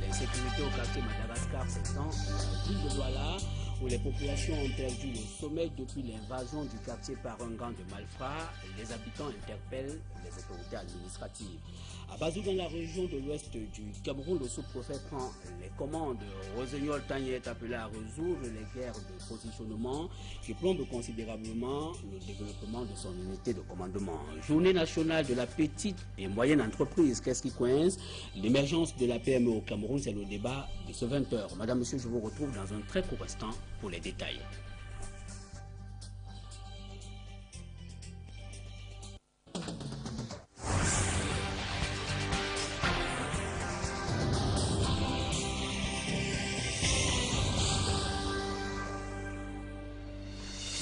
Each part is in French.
L'insécurité au quartier Madagascar s'étend à la ville de Douala, où les populations ont perdu le sommeil depuis l'invasion du quartier par un gang de malfrats. Les habitants interpellent les autorités administratives. À Bazou, dans la région de l'ouest du Cameroun, le sous-préfet prend les commandes. Rossignol Tagné est appelé à résoudre les guerres de positionnement qui plombent considérablement le développement de son unité de commandement. Journée nationale de la petite et moyenne entreprise. Qu'est-ce qui coince? L'émergence de la PME au Cameroun, c'est le débat de ce 20h. Madame, monsieur, je vous retrouve dans un très court instant pour les détails.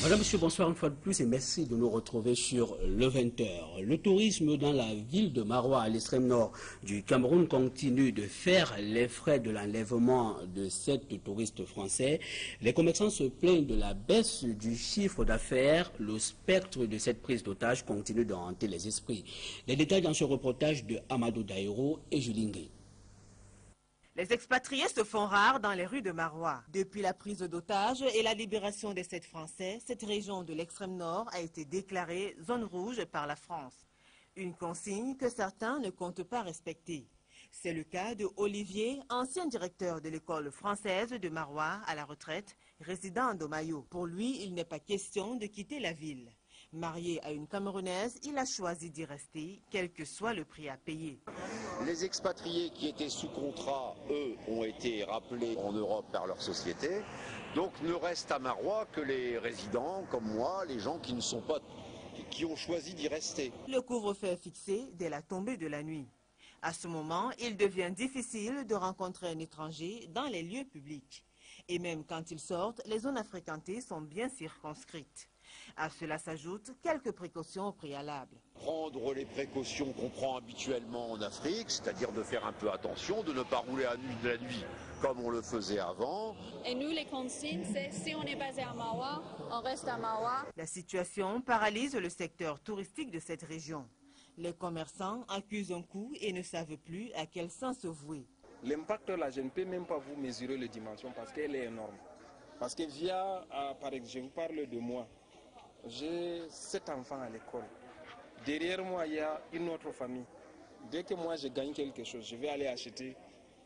Madame, monsieur, bonsoir une fois de plus et merci de nous retrouver sur le 20h. Le tourisme dans la ville de Maroua, à l'extrême nord du Cameroun, continue de faire les frais de l'enlèvement de 7 touristes français. Les commerçants se plaignent de la baisse du chiffre d'affaires. Le spectre de cette prise d'otage continue de hanter les esprits. Les détails dans ce reportage de Amadou Daïro et Julie Ngué. Les expatriés se font rares dans les rues de Maroua. Depuis la prise d'otages et la libération des 7 Français, cette région de l'extrême nord a été déclarée zone rouge par la France. Une consigne que certains ne comptent pas respecter. C'est le cas de Olivier, ancien directeur de l'école française de Maroua à la retraite, résident à Domayo. Pour lui, il n'est pas question de quitter la ville. Marié à une Camerounaise, il a choisi d'y rester, quel que soit le prix à payer. Les expatriés qui étaient sous contrat, eux, ont été rappelés en Europe par leur société. Donc ne reste à Maroua que les résidents comme moi, les gens qui ne sont pas, qui ont choisi d'y rester. Le couvre-feu est fixé dès la tombée de la nuit. À ce moment, il devient difficile de rencontrer un étranger dans les lieux publics. Et même quand ils sortent, les zones à fréquenter sont bien circonscrites. À cela s'ajoutent quelques précautions au préalable. Prendre les précautions qu'on prend habituellement en Afrique, c'est-à-dire de faire un peu attention, de ne pas rouler à la nuit comme on le faisait avant. Et nous, les consignes, c'est si on est basé à Maroua, on reste à Maroua. La situation paralyse le secteur touristique de cette région. Les commerçants accusent un coup et ne savent plus à quel sens se vouer. L'impact là, je ne peux même pas vous mesurer les dimensions parce qu'elle est énorme. Parce que par exemple, je vous parle de moi. J'ai 7 enfants à l'école. Derrière moi, il y a une autre famille. Dès que moi, je gagne quelque chose, je vais aller acheter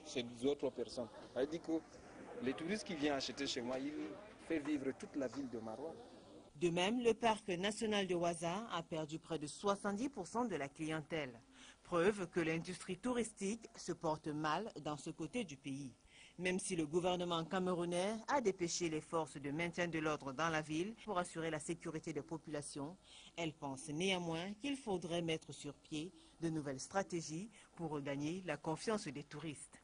chez d'autres personnes. Ça veut dire que les touristes qui viennent acheter chez moi, ils font vivre toute la ville de Maroua. De même, le parc national de Ouaza a perdu près de 70% de la clientèle. Preuve que l'industrie touristique se porte mal dans ce côté du pays. Même si le gouvernement camerounais a dépêché les forces de maintien de l'ordre dans la ville pour assurer la sécurité des populations, elle pense néanmoins qu'il faudrait mettre sur pied de nouvelles stratégies pour regagner la confiance des touristes.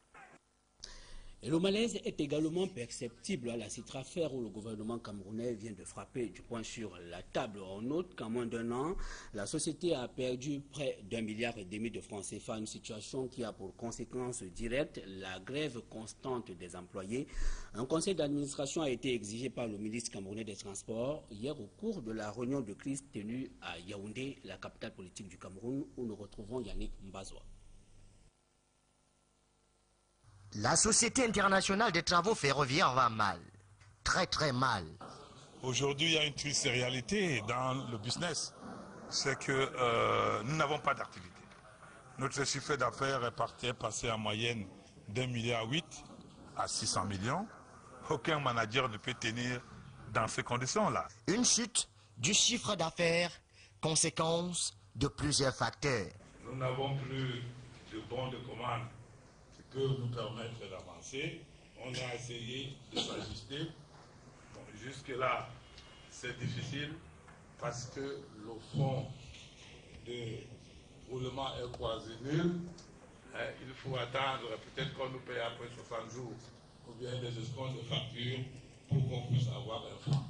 Et le malaise est également perceptible à la Citrafer où le gouvernement camerounais vient de frapper du poing sur la table. On note qu'en moins d'un an, la société a perdu près d'1,5 milliard de francs CFA, une situation qui a pour conséquence directe la grève constante des employés. Un conseil d'administration a été exigé par le ministre camerounais des Transports hier au cours de la réunion de crise tenue à Yaoundé, la capitale politique du Cameroun, où nous retrouvons Yannick Mbazoua. La Société internationale des travaux ferroviaires va mal, très mal. Aujourd'hui, il y a une triste réalité dans le business, c'est que nous n'avons pas d'activité. Notre chiffre d'affaires est passé en moyenne d'1,8 milliard à 600 millions. Aucun manager ne peut tenir dans ces conditions-là. Une chute du chiffre d'affaires, conséquence de plusieurs facteurs. Nous n'avons plus de bons de commande peuvent nous permettre d'avancer. On a essayé de s'ajuster. Bon, jusque-là, c'est difficile parce que le fonds de roulement est quasi nul. Il faut attendre peut-être qu'on nous paye après 60 jours ou bien des escomptes de facture pour qu'on puisse avoir un fonds.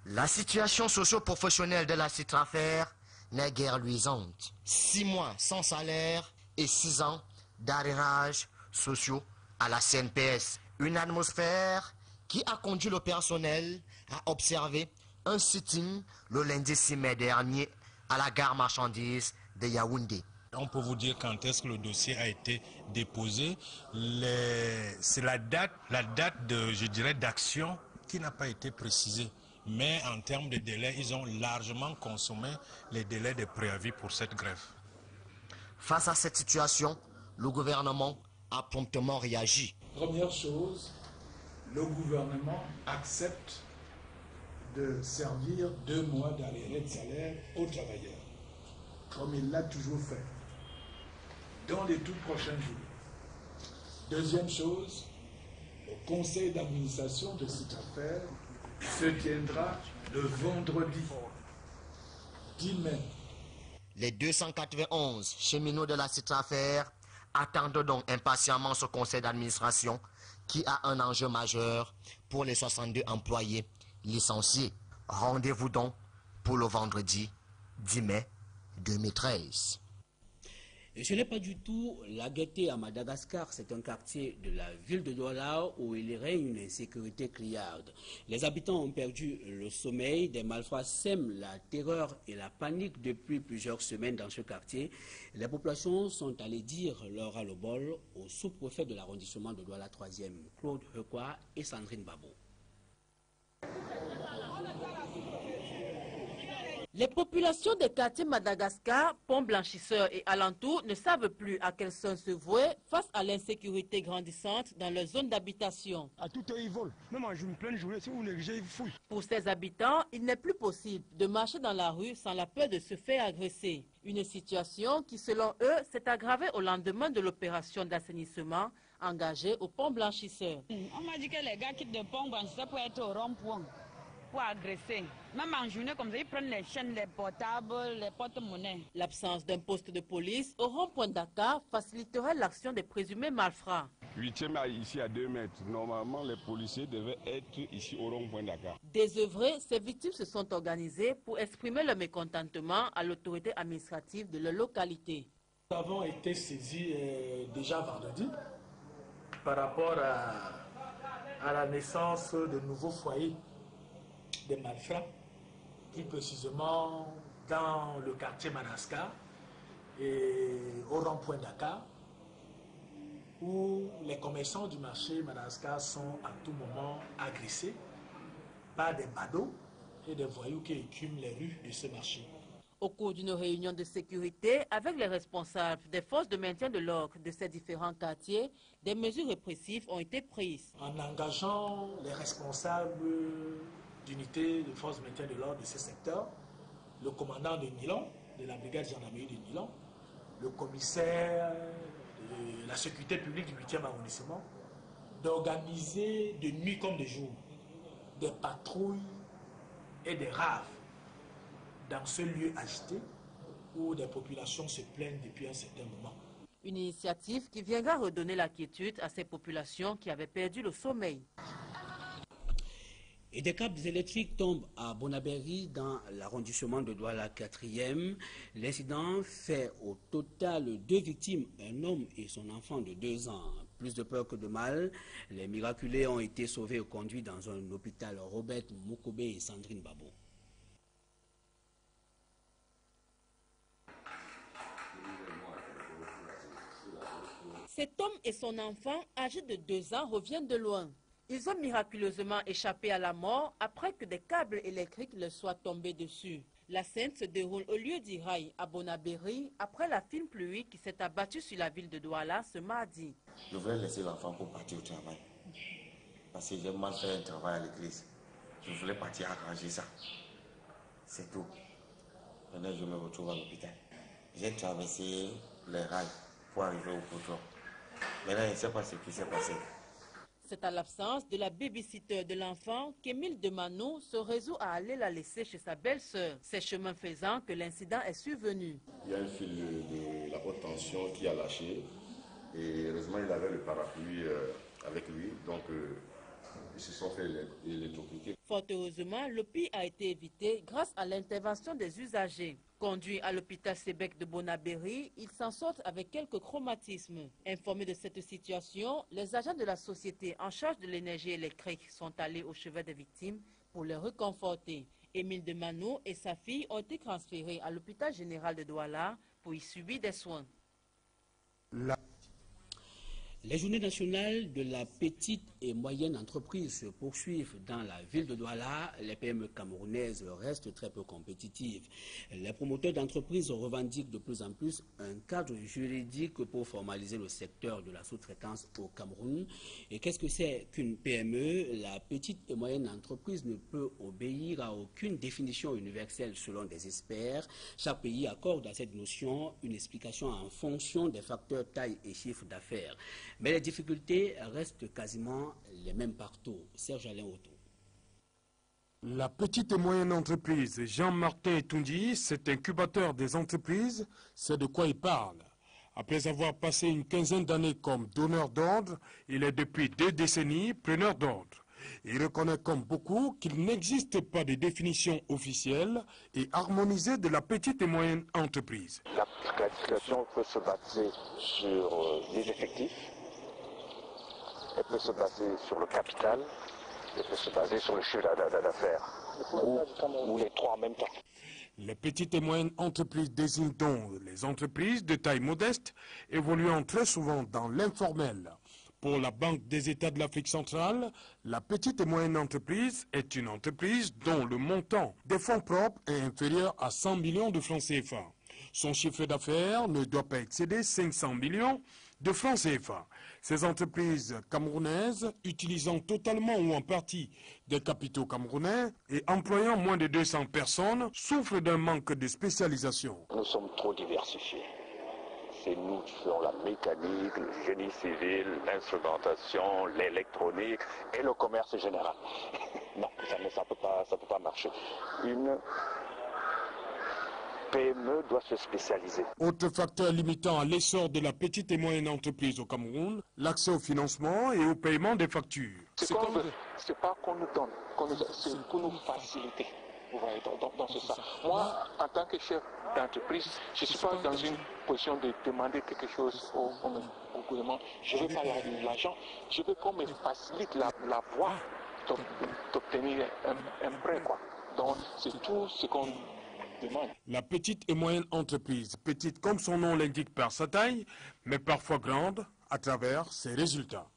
La situation socio-professionnelle de la Citrafer n'est guère luisante. 6 mois sans salaire et 6 ans d'arrérages sociaux à la CNPS. Une atmosphère qui a conduit le personnel à observer un sitting le lundi 6 mai dernier à la gare marchandise de Yaoundé. On peut vous dire quand est-ce que le dossier a été déposé. C'est la date de, je dirais, d'action qui n'a pas été précisée. Mais en termes de délai, ils ont largement consommé les délais de préavis pour cette grève. Face à cette situation, le gouvernement a promptement réagi. Première chose, le gouvernement accepte de servir 2 mois d'arriérés de salaire aux travailleurs, comme il l'a toujours fait, dans les toutes prochains jours. Deuxième chose, le conseil d'administration de cette affaire se tiendra le vendredi 10 mai. Les 291 cheminots de la Citrafert attendent donc impatiemment ce conseil d'administration qui a un enjeu majeur pour les 62 employés licenciés. Rendez-vous donc pour le vendredi 10 mai 2013. Et ce n'est pas du tout la gaieté à Madagascar, c'est un quartier de la ville de Douala où il règne une insécurité criarde. Les habitants ont perdu le sommeil, des malfrats sèment la terreur et la panique depuis plusieurs semaines dans ce quartier. Les populations sont allées dire leur ras-le-bol au sous-préfet de l'arrondissement de Douala 3e, Claude Hekwa et Sandrine Babo. Les populations des quartiers Madagascar, Pont Blanchisseur et alentours ne savent plus à quel sens se vouer face à l'insécurité grandissante dans leur zone d'habitation. À tout heure, ils volent. Même en pleine journée, si vous négligez, ils fouillent. Pour ces habitants, il n'est plus possible de marcher dans la rue sans la peur de se faire agresser. Une situation qui, selon eux, s'est aggravée au lendemain de l'opération d'assainissement engagée au Pont Blanchisseur. On m'a dit que les gars quittent le Pont Blanchisseur pour être au rond-point, pour agresser. Même en journée comme ça, ils prennent les chaînes, les portables, les porte-monnaies. L'absence d'un poste de police au rond-point Dakar faciliterait l'action des présumés malfrats. 8e ici à 2 mètres. Normalement, les policiers devaient être ici au rond-point Dakar. Désœuvrés, ces victimes se sont organisées pour exprimer leur mécontentement à l'autorité administrative de leur localité. Nous avons été saisis déjà vendredi par rapport à la naissance de nouveaux foyers des malfrats, plus précisément dans le quartier Madagascar et au rond-point Dakar, où les commerçants du marché Madagascar sont à tout moment agressés par des badauds et des voyous qui écument les rues de ce marché. Au cours d'une réunion de sécurité avec les responsables des forces de maintien de l'ordre de ces différents quartiers, des mesures répressives ont été prises. En engageant les responsables d'unités de forces de maintien de l'ordre de ce secteur, le commandant de Nilon, de la brigade gendarmerie de Nilon, le commissaire de la sécurité publique du 8e arrondissement, d'organiser de nuit comme de jour des patrouilles et des raves dans ce lieu agité où des populations se plaignent depuis un certain moment. Une initiative qui viendra redonner la quiétude à ces populations qui avaient perdu le sommeil. Et des câbles électriques tombent à Bonaberry dans l'arrondissement de Douala 4e. L'incident fait au total 2 victimes, un homme et son enfant de 2 ans. Plus de peur que de mal, les miraculés ont été sauvés et conduits dans un hôpital. Robert Mukobe et Sandrine Babo. Cet homme et son enfant, âgés de 2 ans, reviennent de loin. Ils ont miraculeusement échappé à la mort après que des câbles électriques leur soient tombés dessus. La scène se déroule au lieu d'Iraï à Bonaberry après la fine pluie qui s'est abattue sur la ville de Douala ce mardi. Je voulais laisser l'enfant pour partir au travail. Parce que j'ai mal fait un travail à l'église. Je voulais partir arranger ça. C'est tout. Maintenant, je me retrouve à l'hôpital. J'ai traversé les rails pour arriver au poteau. Maintenant, il ne sait pas ce qui s'est passé. C'est à l'absence de la babysitter de l'enfant qu'Émile Demanou se résout à aller la laisser chez sa belle-sœur. C'est chemin faisant que l'incident est survenu. Il y a un fil de la haute tension qui a lâché et heureusement il avait le parapluie avec lui, donc ils se sont fait électrocuter. Fort heureusement, le pire a été évité grâce à l'intervention des usagers. Conduits à l'hôpital Sébec de Bonaberry, ils s'en sortent avec quelques chromatismes. Informés de cette situation, les agents de la société en charge de l'énergie électrique sont allés au chevet des victimes pour les réconforter. Émile Demanou et sa fille ont été transférés à l'hôpital général de Douala pour y subir des soins. Les journées nationales de la petite et moyenne entreprise se poursuivent dans la ville de Douala. Les PME camerounaises restent très peu compétitives. Les promoteurs d'entreprises revendiquent de plus en plus un cadre juridique pour formaliser le secteur de la sous-traitance au Cameroun. Et qu'est-ce que c'est qu'une PME? La petite et moyenne entreprise ne peut obéir à aucune définition universelle selon des experts. Chaque pays accorde à cette notion une explication en fonction des facteurs taille et chiffre d'affaires. Mais les difficultés restent quasiment les mêmes partout. Serge Alain Otto. La petite et moyenne entreprise Jean-Martin Toundi, cet incubateur des entreprises, c'est de quoi il parle. Après avoir passé une quinzaine d'années comme donneur d'ordre, il est depuis 2 décennies preneur d'ordre. Il reconnaît comme beaucoup qu'il n'existe pas de définition officielle et harmonisée de la petite et moyenne entreprise. La classification peut se baser sur les effectifs, elle peut se baser sur le capital, elle peut se baser sur le chiffre d'affaires, ou les trois en même temps. Les petites et moyennes entreprises désignent donc les entreprises de taille modeste, évoluant très souvent dans l'informel. Pour la Banque des États de l'Afrique centrale, la petite et moyenne entreprise est une entreprise dont le montant des fonds propres est inférieur à 100 millions de francs CFA. Son chiffre d'affaires ne doit pas excéder 500 millions de francs CFA. Ces entreprises camerounaises, utilisant totalement ou en partie des capitaux camerounais et employant moins de 200 personnes, souffrent d'un manque de spécialisation. Nous sommes trop diversifiés. C'est nous qui faisons la mécanique, le génie civil, l'instrumentation, l'électronique et le commerce général. Non, ça peut pas marcher. Une PME doit se spécialiser. Autre facteur limitant à l'essor de la petite et moyenne entreprise au Cameroun, l'accès au financement et au paiement des factures. Ce qu'on veut, c'est pas qu'on nous donne, c'est pour nous faciliter. Vous voyez, dans ce sens. Moi, en tant que chef d'entreprise, je ne suis pas dans une position de demander quelque chose au gouvernement. Je veux pas l'argent, je veux qu'on me facilite la voie d'obtenir un prêt, quoi. Donc, c'est tout ce qu'on demande. La petite et moyenne entreprise, petite comme son nom l'indique par sa taille, mais parfois grande à travers ses résultats.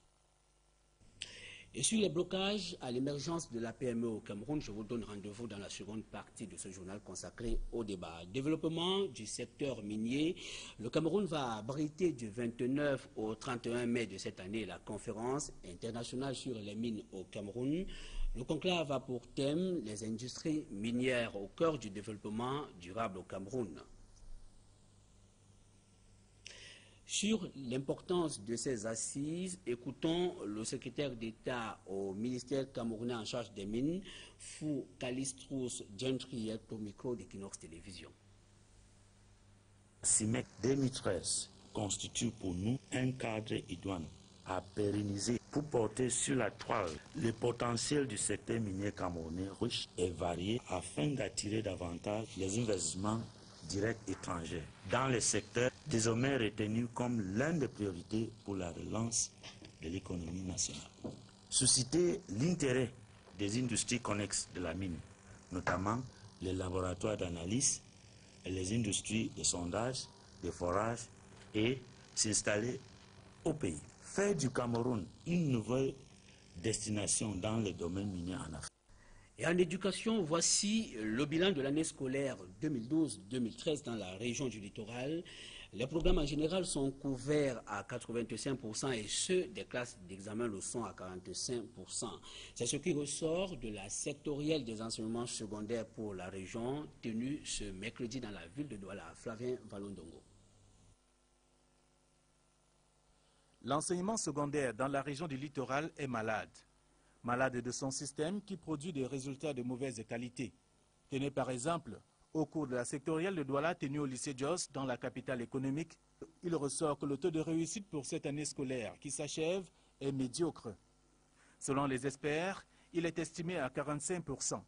Et sur les blocages à l'émergence de la PME au Cameroun, je vous donne rendez-vous dans la seconde partie de ce journal consacré au débat. Développement du secteur minier. Le Cameroun va abriter du 29 au 31 mai de cette année la conférence internationale sur les mines au Cameroun. Le conclave a pour thème les industries minières au cœur du développement durable au Cameroun. Sur l'importance de ces assises, écoutons le secrétaire d'État au ministère camerounais en charge des mines, Fou Kalistrous Gentry, au micro d'Equinox Télévision. CIMEC 2013 constitue pour nous un cadre idoine à pérenniser pour porter sur la toile le potentiel du secteur minier camerounais riche et varié afin d'attirer davantage les investissements directs étrangers dans les secteurs désormais retenus comme l'une des priorités pour la relance de l'économie nationale. Susciter l'intérêt des industries connexes de la mine, notamment les laboratoires d'analyse et les industries de sondage, de forage et s'installer au pays. Faire du Cameroun une nouvelle destination dans les domaines miniers en Afrique. Et en éducation, voici le bilan de l'année scolaire 2012-2013 dans la région du littoral. Les programmes en général sont couverts à 85% et ceux des classes d'examen le sont à 45%. C'est ce qui ressort de la sectorielle des enseignements secondaires pour la région tenue ce mercredi dans la ville de Douala. Flavien Valondongo. L'enseignement secondaire dans la région du littoral est malade. Malade de son système qui produit des résultats de mauvaise qualité. Tenez par exemple, au cours de la sectorielle de Douala tenue au lycée Jos dans la capitale économique, il ressort que le taux de réussite pour cette année scolaire qui s'achève est médiocre. Selon les experts, il est estimé à 45%.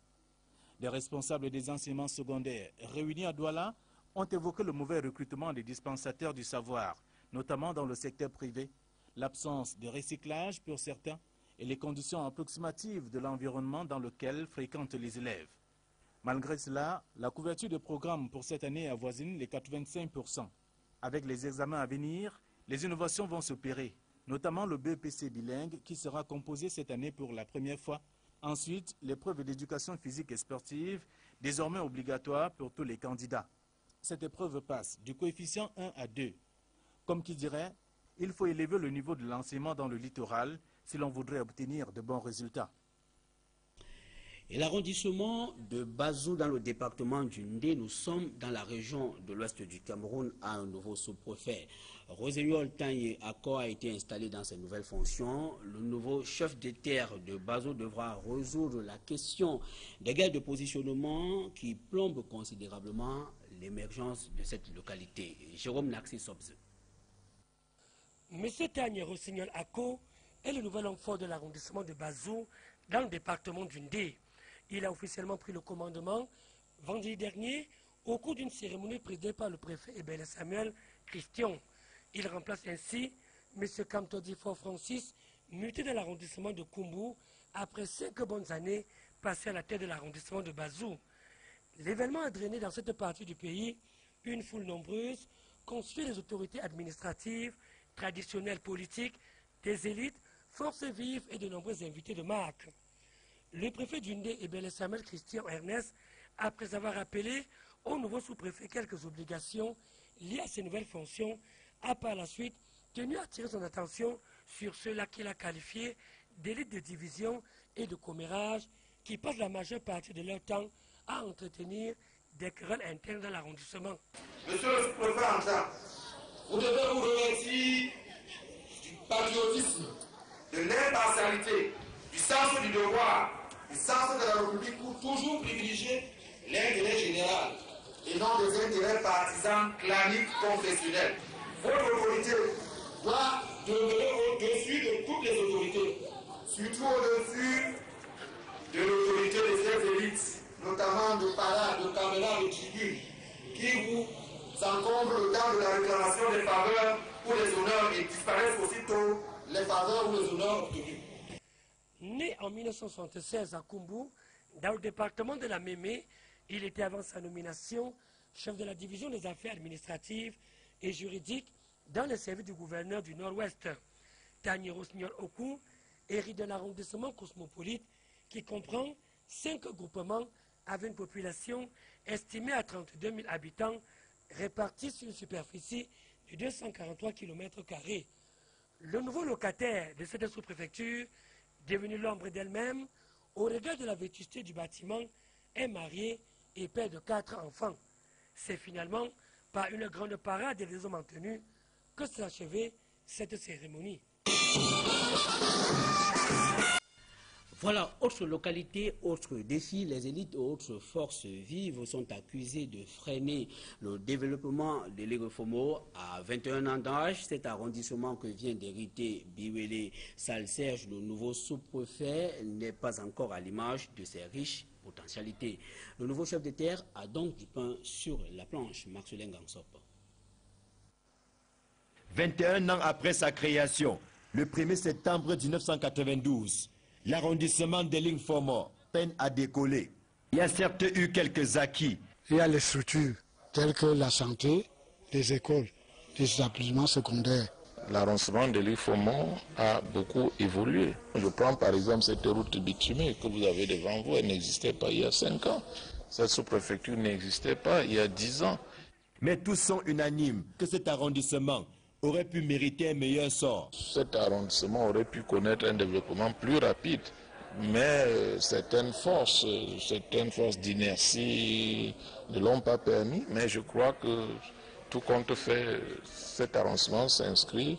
Les responsables des enseignements secondaires réunis à Douala ont évoqué le mauvais recrutement des dispensateurs du savoir, notamment dans le secteur privé, l'absence de recyclage pour certains, et les conditions approximatives de l'environnement dans lequel fréquentent les élèves. Malgré cela, la couverture de programme pour cette année avoisine les 85%. Avec les examens à venir, les innovations vont s'opérer, notamment le BEPC bilingue qui sera composé cette année pour la première fois. Ensuite, l'épreuve d'éducation physique et sportive, désormais obligatoire pour tous les candidats. Cette épreuve passe du coefficient 1 à 2. Comme qui dirait, il faut élever le niveau de l'enseignement dans le littoral si l'on voudrait obtenir de bons résultats. Et l'arrondissement de Bazou dans le département du Ndé, nous sommes dans la région de l'ouest du Cameroun à un nouveau sous-préfet. Roséliol Tanye Akko a été installé dans ses nouvelles fonctions. Le nouveau chef de terre de Bazou devra résoudre la question des guerres de positionnement qui plombent considérablement l'émergence de cette localité. Jérôme Naxi-Sobze. M. Tanye Roséliol Akko est le nouvel homme fort de l'arrondissement de Bazou dans le département du Ndé. Il a officiellement pris le commandement vendredi dernier au cours d'une cérémonie présidée par le préfet Ebele Samuel Christian. Il remplace ainsi M. Kamtodifo Francis, muté dans l'arrondissement de Kumbu, après 5 bonnes années passées à la tête de l'arrondissement de Bazou. L'événement a drainé dans cette partie du pays une foule nombreuse, constituée des autorités administratives, traditionnelles politiques, des élites, forces vives et de nombreux invités de marque. Le préfet du Ndé, Ebele Samuel Christian Ernest, après avoir rappelé au nouveau sous-préfet quelques obligations liées à ses nouvelles fonctions, a par la suite tenu à attirer son attention sur ceux-là qu'il a qualifiés d'élites de division et de commérage qui passent la majeure partie de leur temps à entretenir des querelles internes dans l'arrondissement. Monsieur le sous-préfet Anta, vous devez vous remercier du patriotisme, de l'impartialité, du sens du devoir, du sens de la République pour toujours privilégier l'intérêt général et non des intérêts partisans, claniques, confessionnels. Votre autorité doit demeurer au-dessus de toutes les autorités, surtout au-dessus de l'autorité de ces élites, notamment de parades, de caméras, de tribunes, qui vous encombrent le temps de la réclamation des faveurs ou des honneurs et disparaissent aussitôt les faveurs ou les honneurs obtenus. Né en 1976 à Kumbu, dans le département de la Mémé, il était avant sa nomination chef de la division des affaires administratives et juridiques dans les services du gouverneur du Nord-Ouest. Tanye Roséliol Akko hérite d'un arrondissement cosmopolite qui comprend 5 groupements avec une population estimée à 32 000 habitants répartis sur une superficie de 243 km². Le nouveau locataire de cette sous-préfecture, devenu l'ombre d'elle-même, au regard de la vétusté du bâtiment, est marié et père de 4 enfants. C'est finalement par une grande parade et des hommes en tenue que s'est achevée cette cérémonie. Voilà, autre localité, autre défi, les élites et autres forces vives sont accusées de freiner le développement de l'Egofomo à 21 ans d'âge. Cet arrondissement que vient d'hériter Biwele Salserge, le nouveau sous-préfet, n'est pas encore à l'image de ses riches potentialités. Le nouveau chef de terre a donc du pain sur la planche. Marcelin Gangsop. 21 ans après sa création, le 1er septembre 1992, l'arrondissement de l'Ingfomo peine à décoller. Il y a certes eu quelques acquis. Il y a les structures telles que la santé, les écoles, les établissements secondaires. L'arrondissement de l'Ingfomo a beaucoup évolué. Je prends par exemple cette route bitumée que vous avez devant vous, elle n'existait pas il y a 5 ans. Cette sous-préfecture n'existait pas il y a 10 ans. Mais tous sont unanimes que cet arrondissement aurait pu mériter un meilleur sort. Cet arrondissement aurait pu connaître un développement plus rapide, mais certaines forces d'inertie ne l'ont pas permis. Mais je crois que tout compte fait, cet arrondissement s'inscrit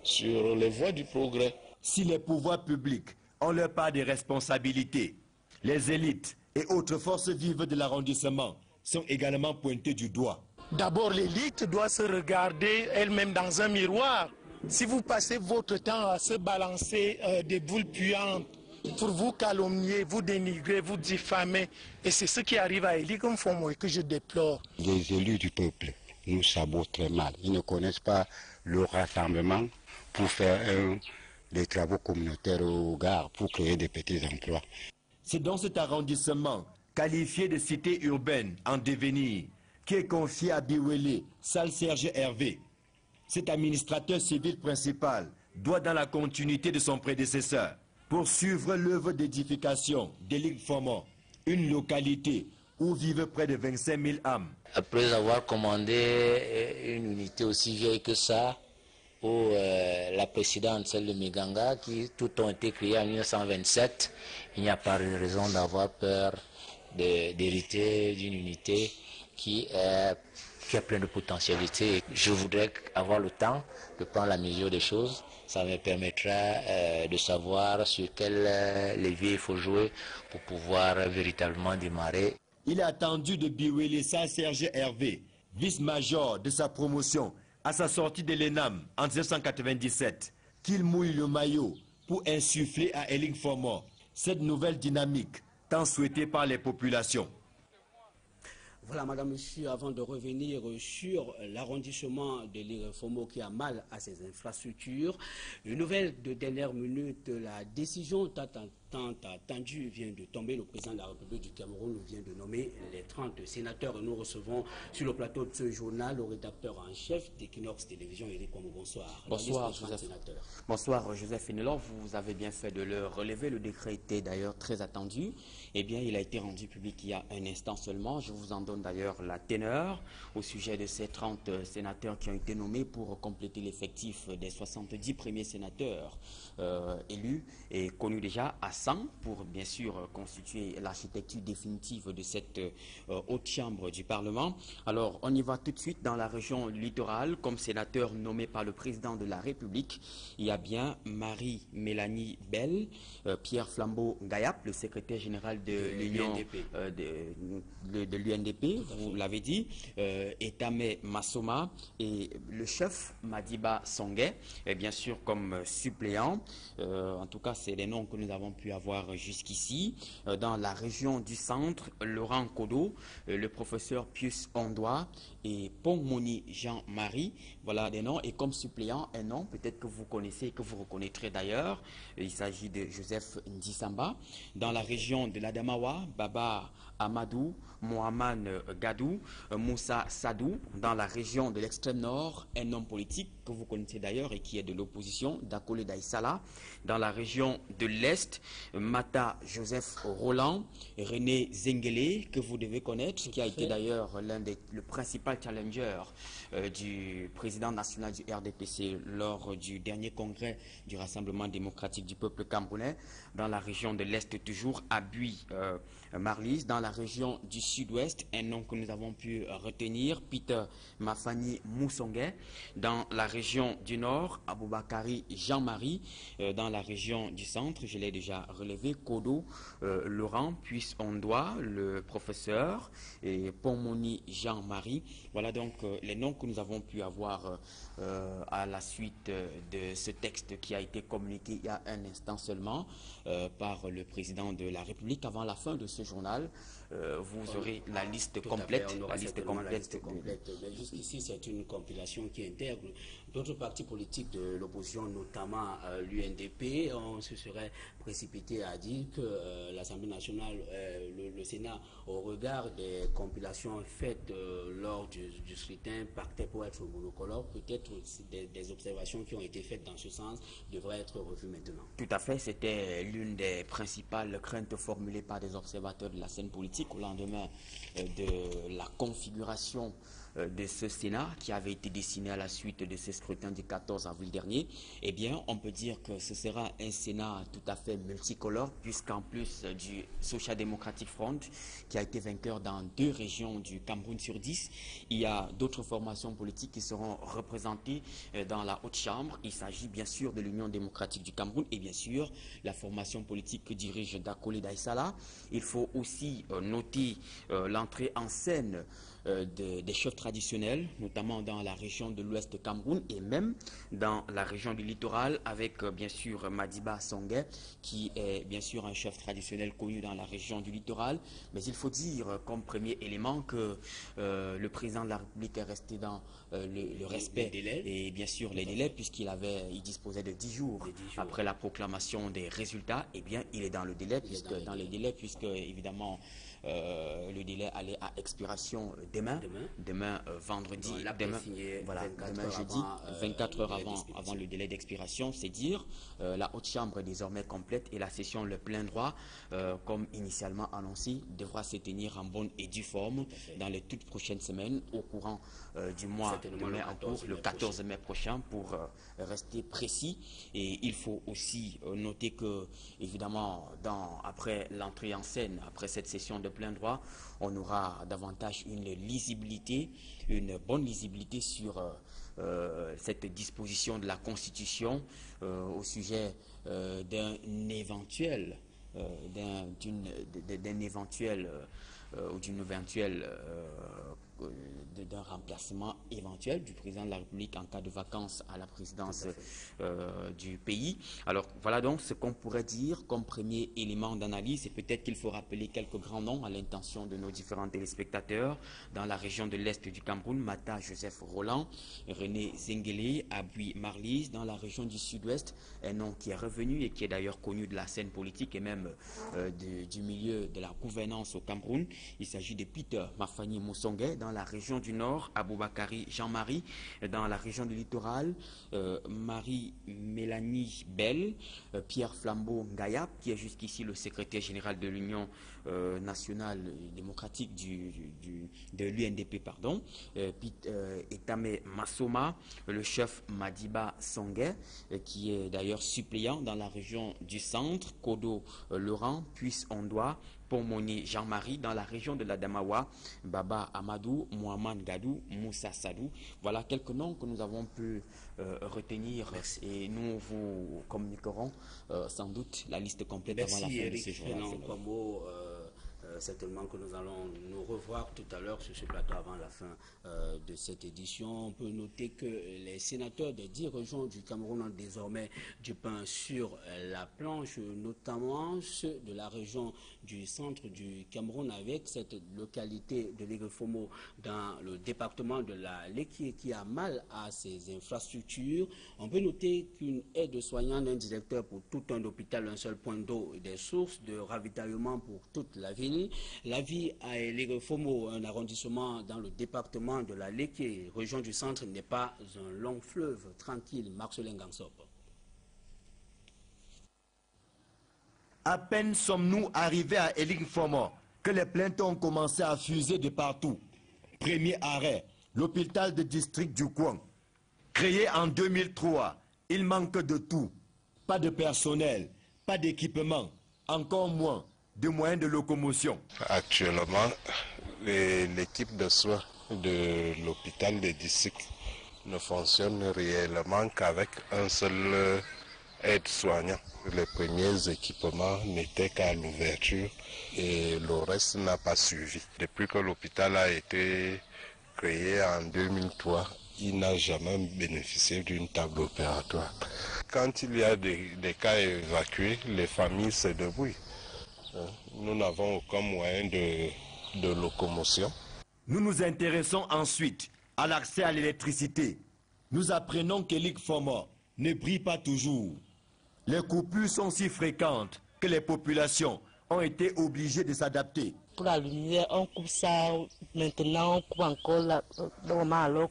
sur les voies du progrès. Si les pouvoirs publics ont leur part de responsabilités, les élites et autres forces vives de l'arrondissement sont également pointées du doigt. D'abord, l'élite doit se regarder elle-même dans un miroir. Si vous passez votre temps à se balancer des boules puantes pour vous calomnier, vous dénigrer, vous diffamer, et c'est ce qui arrive à Eli Ngfomo et que je déplore. Les élus du peuple nous sabotent très mal. Ils ne connaissent pas le rassemblement pour faire des travaux communautaires au Gard, pour créer des petits emplois. C'est dans cet arrondissement qualifié de cité urbaine en devenir, qui est confié à Biwele Sal Serge Hervé. Cet administrateur civil principal doit, dans la continuité de son prédécesseur, poursuivre l'œuvre d'édification d'Eling Fomo, une localité où vivent près de 25 000 âmes. Après avoir commandé une unité aussi vieille que ça, où la précédente, celle de Miganga, qui tout ont été créés en 1927, il n'y a pas de raison d'avoir peur d'hériter d'une unité qui est pleine de potentialité. Je voudrais avoir le temps de prendre la mesure des choses. Ça me permettra de savoir sur quel levier il faut jouer pour pouvoir véritablement démarrer. Il est attendu de Biwele Sal Serge Hervé, vice-major de sa promotion à sa sortie de l'ENAM en 1997, qu'il mouille le maillot pour insuffler à Eling Fomo cette nouvelle dynamique tant souhaitée par les populations. Voilà, Madame, Monsieur, avant de revenir sur l'arrondissement de l'Eling Fomo qui a mal à ses infrastructures, une nouvelle de dernière minute, la décision tant attendue vient de tomber. Le président de la République du Cameroun vient de nommer les 30 sénateurs. Nous recevons sur le plateau de ce journal le rédacteur en chef d'Equinox Télévision, Eric Kwamo. Bonsoir. Bonsoir, Joseph. Bonsoir, Joseph Fenelon. Vous avez bien fait de le relever. Le décret était d'ailleurs très attendu. Eh bien, il a été rendu public il y a un instant seulement. Je vous en donne d'ailleurs la teneur au sujet de ces 30 sénateurs qui ont été nommés pour compléter l'effectif des 70 premiers sénateurs élus et connus déjà à 100 pour bien sûr constituer l'architecture définitive de cette haute chambre du Parlement. Alors, on y va tout de suite dans la région littorale. Comme sénateur nommé par le président de la République, il y a bien Marie-Mélanie Bell, Pierre Flambeau-Gayap, le secrétaire général de l'Union de l'UNDP, vous l'avez dit, Etame Massoma et le chef Madiba Songhé, et bien sûr comme suppléant. En tout cas, c'est les noms que nous avons pu avoir jusqu'ici. Dans la région du centre, Laurent Kodo, le professeur Pius Ondoa et Pongmoni Jean-Marie, voilà des noms. Et comme suppléant, un nom peut-être que vous connaissez et que vous reconnaîtrez d'ailleurs, il s'agit de Joseph Ndisamba. Dans la région de l'Adamawa, Baba Amadou, Mohamed Gadou, Moussa Sadou. Dans la région de l'extrême nord, un homme politique que vous connaissez d'ailleurs et qui est de l'opposition, Dakole Daïsala. Dans la région de l'Est, Mata Joseph Roland, René Zengele, que vous devez connaître, qui a été d'ailleurs le principal challenger du président national du RDPC lors du dernier congrès du Rassemblement démocratique du peuple camerounais. Dans la région de l'Est toujours, Abui Marlis. Dans la région du Sud-Ouest, un nom que nous avons pu retenir, Peter Mafani Moussongué. Dans la région du Nord, Aboubakari Jean-Marie. Dans la région du Centre, je l'ai déjà relevé, Kodo Laurent, puis Ondoa, le professeur, et Pongmoni Jean-Marie. Voilà donc les noms que nous avons pu avoir à la suite de ce texte qui a été communiqué il y a un instant seulement par le président de la République. Avant la fin de ce journal, vous aurez la liste complète. La liste complète. Mais jusqu'ici, c'est une compilation qui intègre d'autres partis politiques de l'opposition, notamment l'UNDP. On se serait précipité à dire que l'Assemblée nationale, le Sénat, au regard des compilations faites lors du scrutin, partait pour être monocolore. Peut-être des observations qui ont été faites dans ce sens devraient être revues maintenant. Tout à fait, c'était l'une des principales craintes formulées par des observateurs de la scène politique au lendemain de la configuration de ce Sénat qui avait été dessiné à la suite de ce scrutin du 14 avril dernier. Eh bien, on peut dire que ce sera un Sénat tout à fait multicolore, puisqu'en plus du Social Democratic Front, qui a été vainqueur dans 2 régions du Cameroun sur 10, il y a d'autres formations politiques qui seront représentées dans la Haute Chambre. Il s'agit bien sûr de l'Union démocratique du Cameroun et bien sûr la formation politique que dirige Dakole Daïsala. Il faut aussi noter l'entrée en scène des chefs traditionnels, notamment dans la région de l'ouest de Cameroun et même dans la région du littoral, avec bien sûr Madiba Songhé, qui est bien sûr un chef traditionnel connu dans la région du littoral. Mais il faut dire comme premier élément que le président de la République est resté dans le respect et bien sûr les délais, puisqu'il disposait de 10 jours après la proclamation des résultats. Et bien il est dans le délai, puisque évidemment le délai allait à expiration demain vendredi, demain jeudi, 24 heures avant le délai d'expiration. C'est dire, la haute chambre est désormais complète et la session le plein droit, comme initialement annoncé, devra se tenir en bonne et due forme dans les toutes prochaines semaines, au courant du mois de mai en cours, le 14 mai prochain, pour rester précis. Et il faut aussi noter que, évidemment, après l'entrée en scène, après cette session de plein droit, on aura davantage une bonne lisibilité sur cette disposition de la Constitution au sujet d'un éventuel d'un remplacement éventuel du président de la République en cas de vacances à la présidence du pays. Alors voilà donc ce qu'on pourrait dire comme premier élément d'analyse, et peut-être qu'il faut rappeler quelques grands noms à l'intention de nos différents téléspectateurs. Dans la région de l'Est du Cameroun, Mata Joseph Roland, René Zengele, Abui Marlise. Dans la région du Sud-Ouest, un nom qui est revenu et qui est d'ailleurs connu de la scène politique et même du milieu de la gouvernance au Cameroun. Il s'agit de Peter Mafani Moussongué. Dans la région du Nord, Aboubakari Jean-Marie. Dans la région du littoral, Marie-Mélanie Bell, Pierre Flambeau Ngayap, qui est jusqu'ici le secrétaire général de l'Union nationale démocratique de l'UNDP, Etame Massoma, le chef Madiba Songhé, qui est d'ailleurs suppléant dans la région du centre, Kodo Laurent, Puisse Ondoa, Pomoni Jean-Marie. Dans la région de la Damawa, Baba Amadou, Mohamed Gadou, Moussa Sadou. Voilà quelques noms que nous avons pu retenir. Merci. Et nous vous communiquerons sans doute la liste complète avant la fin de ce jour. Certainement que nous allons nous revoir tout à l'heure sur ce plateau avant la fin de cette édition. On peut noter que les sénateurs des 10 régions du Cameroun ont désormais du pain sur la planche, notamment ceux de la région du centre du Cameroun, avec cette localité de l'Irefomo dans le département de la Léquié qui a mal à ses infrastructures. On peut noter qu'une aide-soignante, un directeur pour tout un hôpital, un seul point d'eau et des sources de ravitaillement pour toute la ville. La vie à l'Irefomo, un arrondissement dans le département de la Léquié, région du centre, n'est pas un long fleuve tranquille. Marcelin Gansop. À peine sommes-nous arrivés à Eligfomo que les plaintes ont commencé à fuser de partout. Premier arrêt, l'hôpital de district du coin. Créé en 2003, il manque de tout. Pas de personnel, pas d'équipement, encore moins de moyens de locomotion. Actuellement, l'équipe de soins de l'hôpital de district ne fonctionne réellement qu'avec un seul aide-soignant. Les premiers équipements n'étaient qu'à l'ouverture et le reste n'a pas suivi. Depuis que l'hôpital a été créé en 2003, il n'a jamais bénéficié d'une table opératoire. Quand il y a des cas évacués, les familles se débrouillent. Nous n'avons aucun moyen de locomotion. Nous nous intéressons ensuite à l'accès à l'électricité. Nous apprenons que l'Irefomo ne brille pas toujours. Les coupures sont si fréquentes que les populations ont été obligées de s'adapter. Pour la lumière, on coupe ça, maintenant on coupe encore,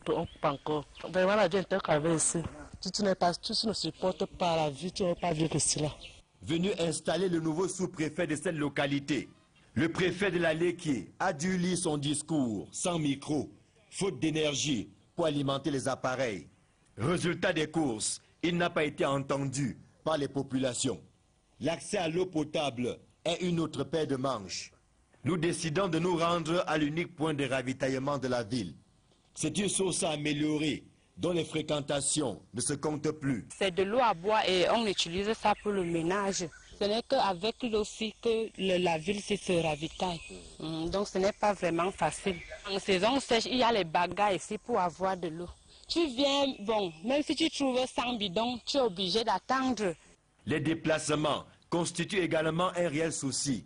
on coupe encore. Vraiment la vie est ici. Si tu ne supportes pas la vie, tu ne vas pas vivre cela. Venu installer le nouveau sous-préfet de cette localité, le préfet de la Léquié a dû lire son discours sans micro, faute d'énergie pour alimenter les appareils. Résultat des courses, il n'a pas été entendu par les populations. L'accès à l'eau potable est une autre paire de manches. Nous décidons de nous rendre à l'unique point de ravitaillement de la ville. C'est une source à améliorer, dont les fréquentations ne se comptent plus. C'est de l'eau à boire et on utilise ça pour le ménage. Ce n'est qu'avec lui aussi que la ville se ravitaille. Donc ce n'est pas vraiment facile. En saison sèche, il y a les bagages ici pour avoir de l'eau. Tu viens, bon, même si tu trouves 100 bidons, tu es obligé d'attendre. Les déplacements constituent également un réel souci.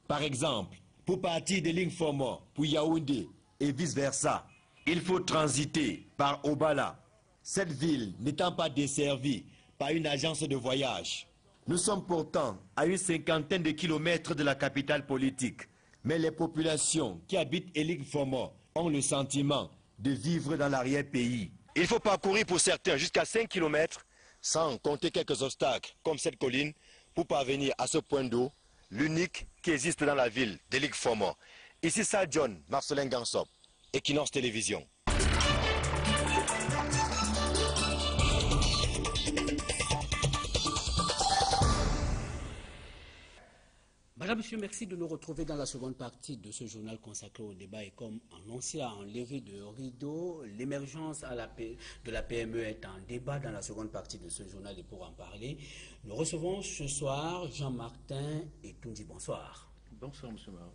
Par exemple, pour partir de Lingfomo pour Yaoundé et vice-versa, il faut transiter par Obala, cette ville n'étant pas desservie par une agence de voyage. Nous sommes pourtant à une 50aine de kilomètres de la capitale politique, mais les populations qui habitent Lingfomo ont le sentiment de vivre dans l'arrière-pays. Il faut parcourir pour certains jusqu'à 5 kilomètres, sans compter quelques obstacles comme cette colline, pour parvenir à ce point d'eau, l'unique qui existe dans la ville de Lingfomo. Ici, ça, John Marcelin Gansop, Equinox Télévision. Madame, monsieur, merci de nous retrouver dans la seconde partie de ce journal consacré au débat. Et comme annoncé en levée de rideau, l'émergence de la PME est en débat dans la seconde partie de ce journal. Et pour en parler, nous recevons ce soir Jean-Martin Etundi. Bonsoir. Bonsoir, monsieur Maro.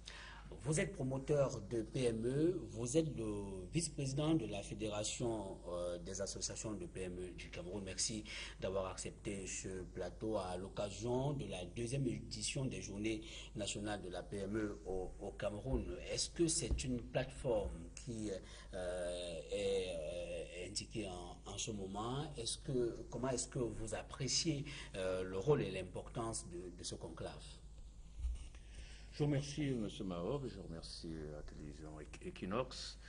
Vous êtes promoteur de PME, vous êtes le vice-président de la Fédération des associations de PME du Cameroun. Merci d'avoir accepté ce plateau à l'occasion de la deuxième édition des Journées nationales de la PME au Cameroun. Est-ce que c'est une plateforme qui est indiquée en ce moment? Comment est-ce que vous appréciez le rôle et l'importance de ce conclave? Je vous remercie, M. Mahor, je remercie la télévision Equinox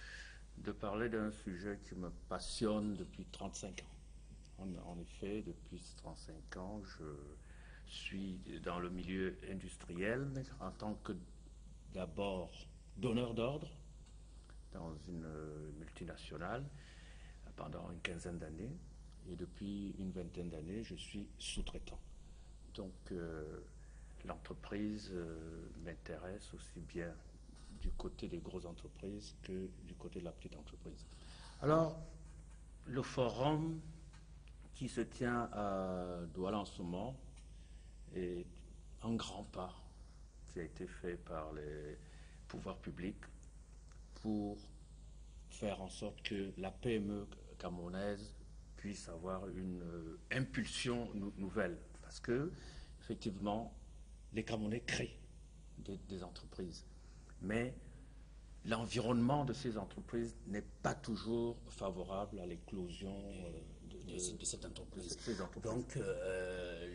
de parler d'un sujet qui me passionne depuis 35 ans. En effet, depuis 35 ans, je suis dans le milieu industriel en tant que d'abord donneur d'ordre dans une multinationale pendant une quinzaine d'années et depuis une vingtaine d'années, je suis sous-traitant. Donc, l'entreprise m'intéresse aussi bien du côté des grosses entreprises que du côté de la petite entreprise. Alors, le forum qui se tient à Douala en ce moment est un grand pas qui a été fait par les pouvoirs publics pour faire en sorte que la PME camerounaise puisse avoir une impulsion nouvelle. Parce que, effectivement, les Camerounais créent des entreprises, mais l'environnement de ces entreprises n'est pas toujours favorable à l'éclosion de cette entreprise. Donc,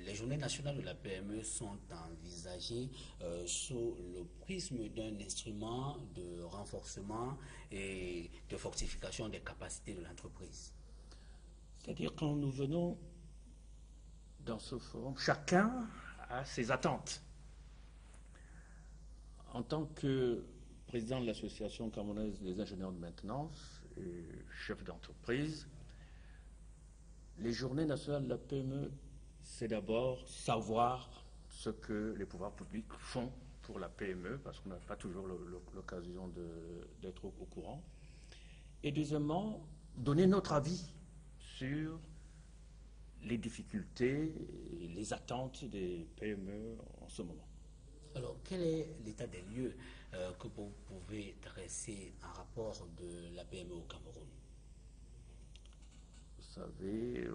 les journées nationales de la PME sont envisagées sous le prisme d'un instrument de renforcement et de fortification des capacités de l'entreprise. C'est-à-dire quand nous venons dans ce forum, chacun a ses attentes. En tant que président de l'association camerounaise des ingénieurs de maintenance et chef d'entreprise, les journées nationales de la PME, c'est d'abord savoir ce que les pouvoirs publics font pour la PME, parce qu'on n'a pas toujours l'occasion d'être au courant. Et deuxièmement, donner notre avis sur les difficultés et les attentes des PME en ce moment. Alors, quel est l'état des lieux que vous pouvez dresser en rapport de la PME au Cameroun? Vous savez,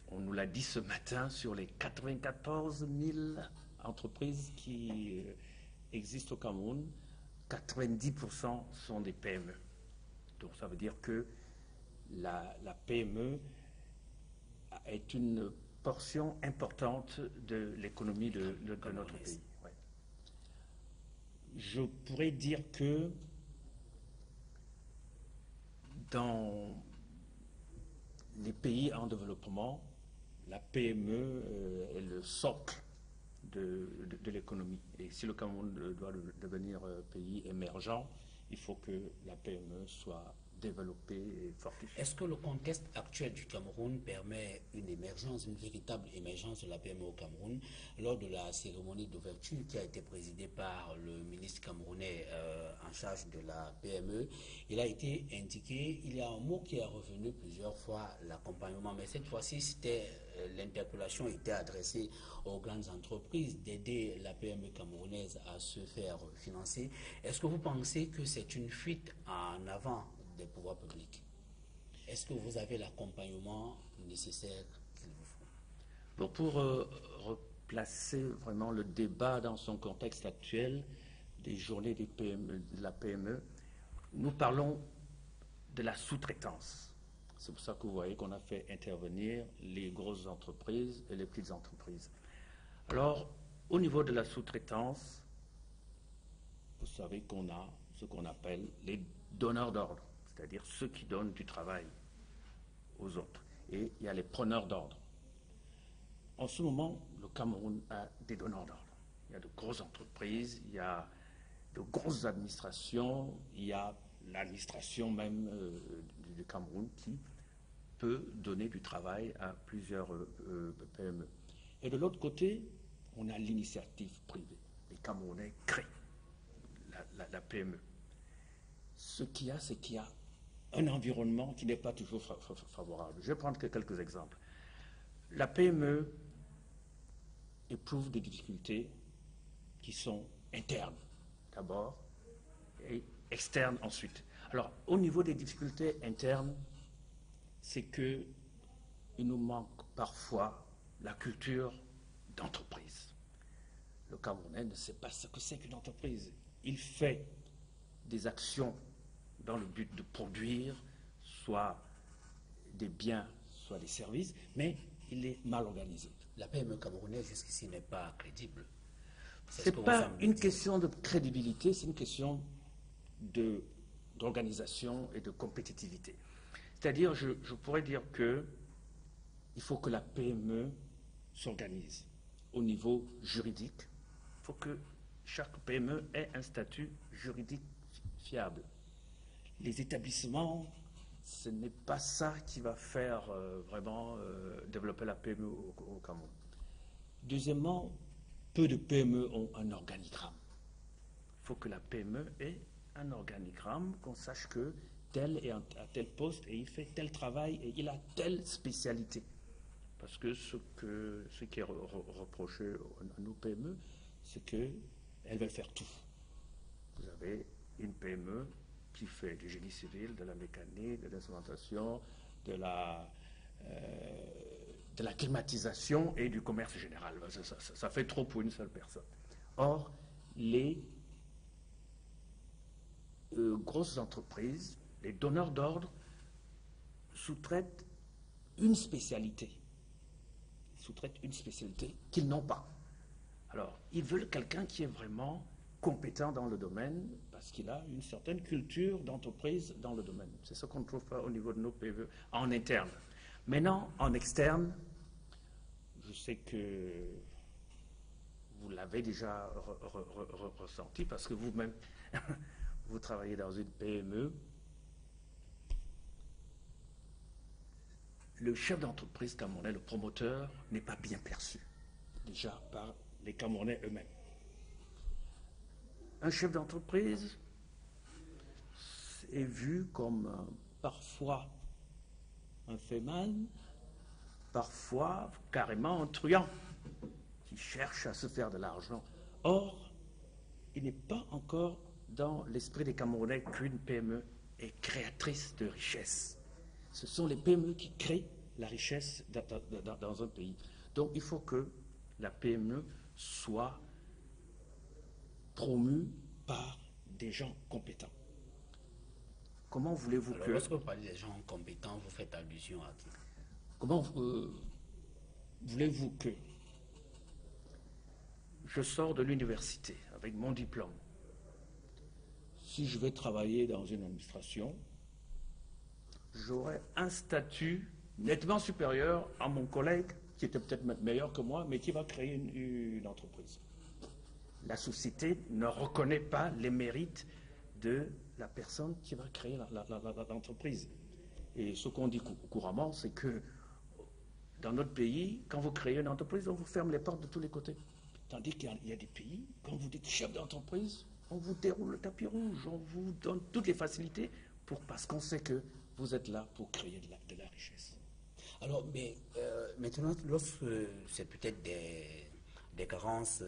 on nous l'a dit ce matin, sur les 94 000 entreprises qui existent au Cameroun, 90% sont des PME. Donc ça veut dire que la PME est une portion importante de l'économie de notre pays. Ouais. Je pourrais dire que dans les pays en développement, la PME est le socle de l'économie. Et si le Cameroun doit devenir pays émergent, il faut que la PME soit développer et fortifier. Est-ce que le contexte actuel du Cameroun permet une émergence, une véritable émergence de la PME au Cameroun? Lors de la cérémonie d'ouverture qui a été présidée par le ministre camerounais en charge de la PME, il a été indiqué, il y a un mot qui est revenu plusieurs fois, l'accompagnement, mais cette fois-ci, l'interpellation était adressée aux grandes entreprises d'aider la PME camerounaise à se faire financer. Est-ce que vous pensez que c'est une fuite en avant des pouvoirs publics? Est-ce que vous avez l'accompagnement nécessaire qu'il vous faut? Bon, pour replacer vraiment le débat dans son contexte actuel des journées des PME, de la PME, nous parlons de la sous-traitance. C'est pour ça que vous voyez qu'on a fait intervenir les grosses entreprises et les petites entreprises. Alors, au niveau de la sous-traitance, vous savez qu'on a ce qu'on appelle les donneurs d'ordre, c'est-à-dire ceux qui donnent du travail aux autres. Et il y a les preneurs d'ordre. En ce moment, le Cameroun a des donneurs d'ordre. Il y a de grosses entreprises, il y a de grosses administrations, il y a l'administration même du Cameroun qui peut donner du travail à plusieurs PME. Et de l'autre côté, on a l'initiative privée. Les Camerounais créent la PME. Ce qu'il y a, c'est qu'il y a un environnement qui n'est pas toujours favorable. Je vais prendre quelques exemples. La PME éprouve des difficultés qui sont internes d'abord et externes ensuite. Alors, au niveau des difficultés internes, c'est qu'il nous manque parfois la culture d'entreprise. Le Camerounais ne sait pas ce que c'est qu'une entreprise. Il fait des actions dans le but de produire soit des biens, soit des services, mais il est mal organisé. La PME camerounaise jusqu'ici n'est pas crédible. Ce n'est pas une question de crédibilité, c'est une question d'organisation et de compétitivité. C'est-à-dire, je pourrais dire qu'il faut que la PME s'organise au niveau juridique. Il faut que chaque PME ait un statut juridique fiable. Les établissements, ce n'est pas ça qui va faire vraiment développer la PME au Cameroun. Deuxièmement, peu de PME ont un organigramme. Il faut que la PME ait un organigramme, qu'on sache que tel est à tel poste et il fait tel travail et il a telle spécialité. Parce que ce qui est reproché à nos PME, c'est qu'elles veulent faire tout. Vous avez une PME qui fait du génie civil, de la mécanique, de l'instrumentation, de la climatisation et du commerce général. Ça fait trop pour une seule personne. Or, les grosses entreprises, les donneurs d'ordre, sous-traitent une spécialité. Ils sous-traitent une spécialité qu'ils n'ont pas. Alors, ils veulent quelqu'un qui est vraiment compétent dans le domaine parce qu'il a une certaine culture d'entreprise dans le domaine. C'est ce qu'on ne trouve pas au niveau de nos PME en interne. Maintenant, en externe, je sais que vous l'avez déjà ressenti parce que vous-même, vous travaillez dans une PME. Le chef d'entreprise camerounais, le promoteur, n'est pas bien perçu, déjà par les Camerounais eux-mêmes. Un chef d'entreprise est vu comme parfois un féman, parfois carrément un truand qui cherche à se faire de l'argent. Or, il n'est pas encore dans l'esprit des Camerounais qu'une PME est créatrice de richesse. Ce sont les PME qui créent la richesse dans un pays. Donc, il faut que la PME soit promue par des gens compétents. Comment voulez-vous que... Lorsque vous parlez des gens compétents, vous faites allusion à qui? Comment voulez-vous que je sors de l'université avec mon diplôme? Si je vais travailler dans une administration, j'aurai un statut nettement supérieur à mon collègue qui était peut-être meilleur que moi, mais qui va créer une entreprise. La société ne reconnaît pas les mérites de la personne qui va créer l'entreprise. Et ce qu'on dit couramment, c'est que dans notre pays, quand vous créez une entreprise, on vous ferme les portes de tous les côtés. Tandis qu'il y a des pays, quand vous dites chef d'entreprise, on vous déroule le tapis rouge, on vous donne toutes les facilités parce qu'on sait que vous êtes là pour créer de la richesse. Alors, mais maintenant, lorsque c'est peut-être des carences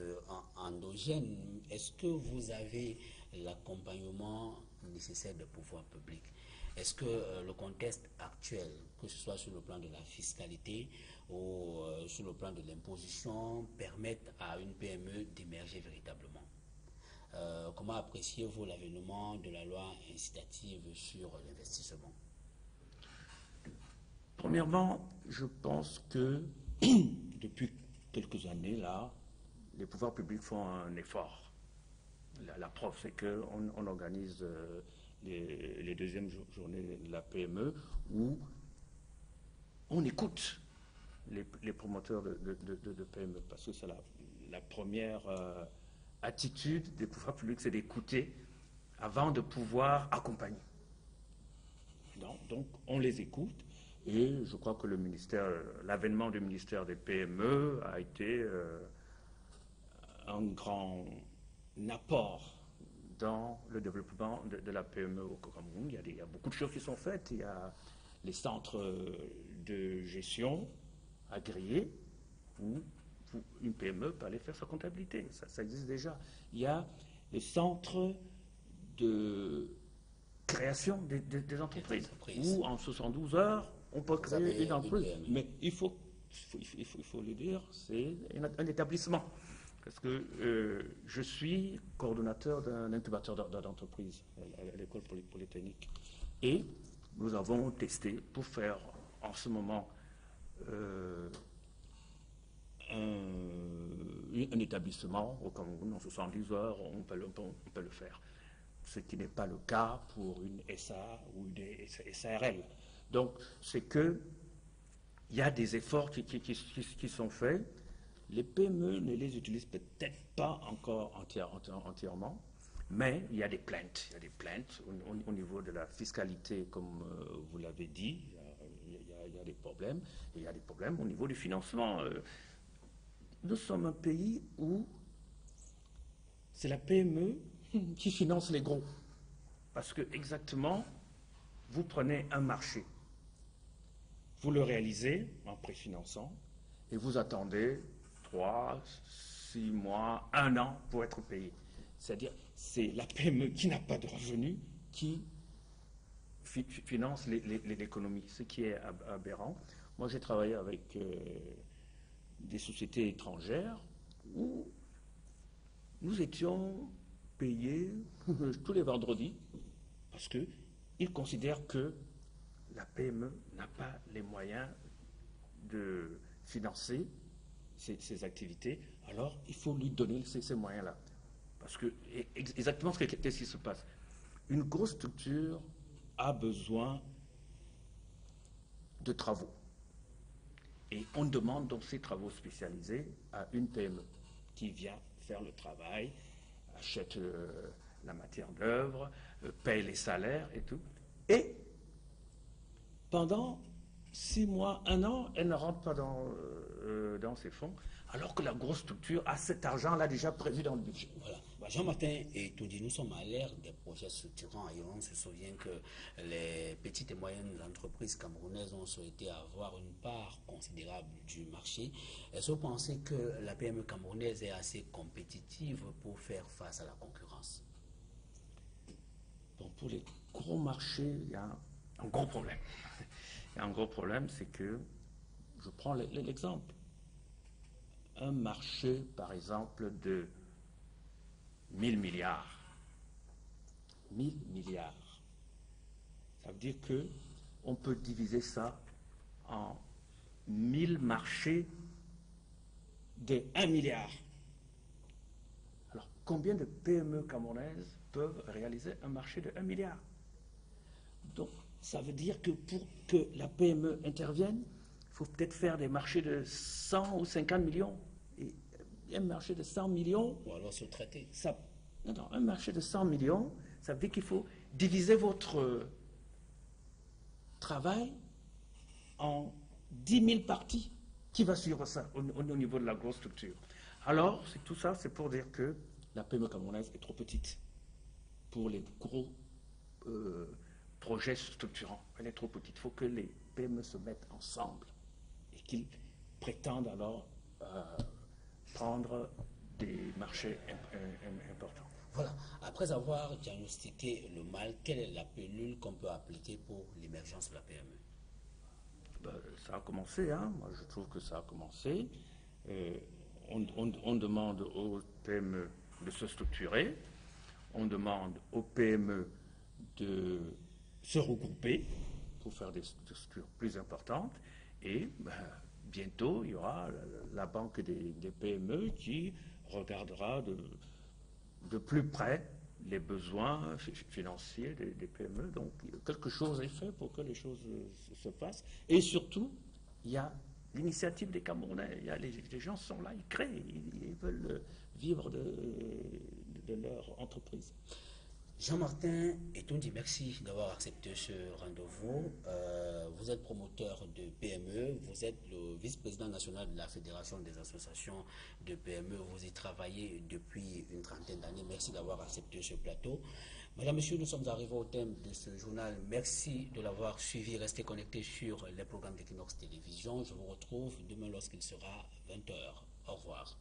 endogènes, est-ce que vous avez l'accompagnement nécessaire des pouvoirs publics? Est-ce que le contexte actuel, que ce soit sur le plan de la fiscalité ou sur le plan de l'imposition, permettent à une PME d'émerger véritablement? Comment appréciez-vous l'avènement de la loi incitative sur l'investissement? Premièrement, je pense que depuis quelques années, là, les pouvoirs publics font un effort. La preuve, c'est qu'on organise les deuxièmes journées de la PME où on écoute les promoteurs de PME, parce que c'est la première attitude des pouvoirs publics, c'est d'écouter avant de pouvoir accompagner. Donc, on les écoute. Et je crois que l'avènement du ministère des PME a été un grand apport dans le développement de la PME au Cameroun. Il y a beaucoup de choses qui sont faites. Il y a les centres de gestion agréés où une PME peut aller faire sa comptabilité. Ça existe déjà. Il y a les centres de création des entreprises où en 72 heures, on peut créer une entreprise, mais il faut le dire, c'est un établissement. Parce que je suis coordonnateur d'un incubateur d'entreprise à l'école polytechnique. Et nous avons testé pour faire en ce moment un établissement au Cameroun. En 70 heures, on peut le faire. Ce qui n'est pas le cas pour une SA ou une SARL. Donc, c'est qu'il y a des efforts qui sont faits. Les PME ne les utilisent peut-être pas encore entièrement, mais il y a des plaintes. Il y a des plaintes au niveau de la fiscalité, comme vous l'avez dit. Il y a des problèmes. Et il y a des problèmes au niveau du financement. Nous sommes un pays où c'est la PME qui finance les gros. Parce que exactement, vous prenez un marché. Vous le réalisez en préfinançant et vous attendez 3, 6 mois, 1 an pour être payé. C'est-à-dire, c'est la PME qui n'a pas de revenus qui finance l'économie, ce qui est aberrant. Moi, j'ai travaillé avec des sociétés étrangères où nous étions payés tous les vendredis parce qu'ils considèrent que la PME n'a pas les moyens de financer ses activités, alors il faut lui donner ces moyens-là. Parce que, exactement qu'est-ce qui se passe? Une grosse structure a besoin de travaux. Et on demande donc ces travaux spécialisés à une PME qui vient faire le travail, achète la matière d'œuvre, paye les salaires et tout. Et pendant 6 mois, 1 an, elle ne rentre pas dans ses fonds, alors que la grosse structure a cet argent-là déjà prévu dans le budget. Voilà. Jean-Martin et Toudi, nous sommes à l'ère des projets structurants et on se souvient que les petites et moyennes entreprises camerounaises ont souhaité avoir une part considérable du marché. Est-ce que vous pensez que la PME camerounaise est assez compétitive pour faire face à la concurrence? Bon, pour les gros marchés, il y a un gros problème. Il y a un gros problème, c'est que, je prends l'exemple, un marché, par exemple, de 1000 milliards. 1000 milliards. Ça veut dire qu'on peut diviser ça en 1000 marchés de 1 milliard. Alors, combien de PME camerounaises peuvent réaliser un marché de 1 milliard? Donc, ça veut dire que pour que la PME intervienne, il faut peut-être faire des marchés de 100 ou 50 millions. Et un marché de 100 millions... Ou alors sous-traiter. Non, un marché de 100 millions, ça veut dire qu'il faut divisez votre travail en 10 000 parties. Qui va suivre ça au niveau de la grosse structure? Alors, tout ça, c'est pour dire que la PME camerounaise est trop petite pour les gros projets structurants. Elle est trop petite. Il faut que les PME se mettent ensemble et qu'ils prétendent alors prendre des marchés importants. Voilà. Après avoir diagnostiqué le mal, quelle est la pilule qu'on peut appliquer pour l'émergence de la PME? Ça a commencé, hein. Moi je trouve que ça a commencé. On demande aux PME de se structurer, on demande aux PME de se regrouper pour faire des structures plus importantes et bientôt il y aura la banque des PME qui regardera de plus près les besoins financiers des PME. Donc quelque chose est fait pour que les choses se fassent. Et surtout, il y a l'initiative des Camerounais. Les gens sont là, ils créent, ils veulent vivre de leur entreprise. Jean-Martin Etondi, merci d'avoir accepté ce rendez-vous. Vous êtes promoteur de PME, vous êtes le vice-président national de la Fédération des associations de PME, vous y travaillez depuis une trentaine d'années. Merci d'avoir accepté ce plateau. Madame, Monsieur, nous sommes arrivés au thème de ce journal. Merci de l'avoir suivi. Restez connectés sur les programmes d'Equinox Télévision. Je vous retrouve demain lorsqu'il sera 20h. Au revoir.